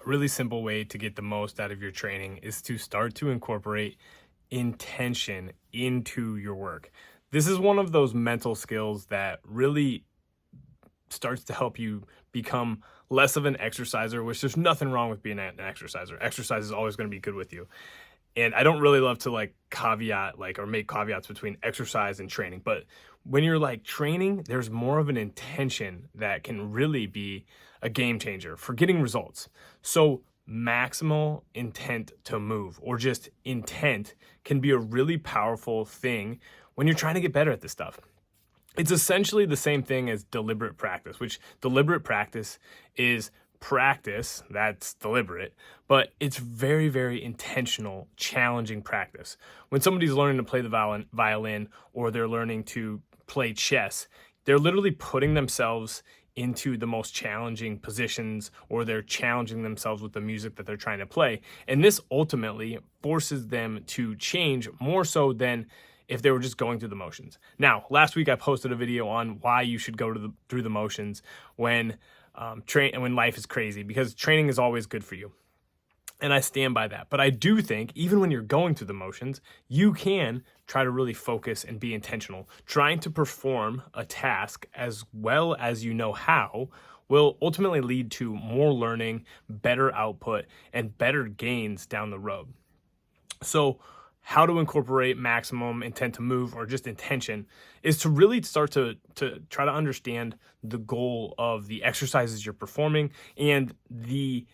A really simple way to get the most out of your training is to start to incorporate intention into your work. This is one of those mental skills that really starts to help you become less of an exerciser, which there's nothing wrong with being an exerciser. Exercise is always going to be good with you. And I don't really love to like caveat like or make caveats between exercise and training, but when you're like training, there's more of an intention that can really be a game changer for getting results. So maximal intent to move or just intent can be a really powerful thing when you're trying to get better at this stuff. It's essentially the same thing as deliberate practice, which deliberate practice is practice that's deliberate, but it's very, very intentional, challenging practice. When somebody's learning to play the violin or they're learning to play chess, they're literally putting themselves into the most challenging positions or they're challenging themselves with the music that they're trying to play. And this ultimately forces them to change more so than if they were just going through the motions. Now, last week I posted a video on why you should go through the motions when when life is crazy, because training is always good for you. And I stand by that. But I do think even when you're going through the motions, you can try to really focus and be intentional. Trying to perform a task as well as you know how will ultimately lead to more learning, better output, and better gains down the road. So how to incorporate maximum intent to move or just intention is to really start to try to understand the goal of the exercises you're performing and the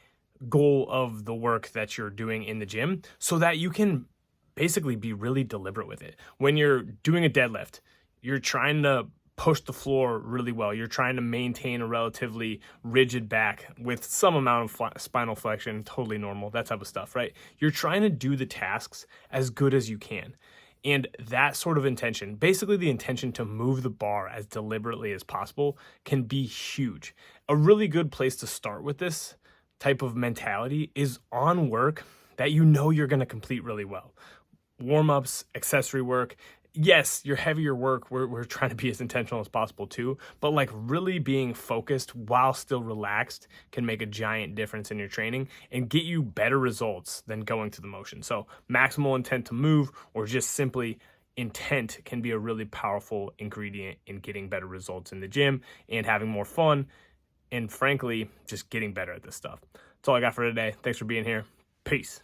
goal of the work that you're doing in the gym so that you can basically be really deliberate with it. When you're doing a deadlift, you're trying to push the floor really well. You're trying to maintain a relatively rigid back with some amount of spinal flexion, totally normal, that type of stuff, right? You're trying to do the tasks as good as you can. And that sort of intention, basically the intention to move the bar as deliberately as possible, can be huge. A really good place to start with this type of mentality is on work that you know you're going to complete really well. Warm-ups, accessory work. Yes, your heavier work, we're trying to be as intentional as possible too, but like really being focused while still relaxed can make a giant difference in your training and get you better results than going through the motion. So maximal intent to move or just simply intent can be a really powerful ingredient in getting better results in the gym and having more fun and frankly, just getting better at this stuff. That's all I got for today. Thanks for being here. Peace.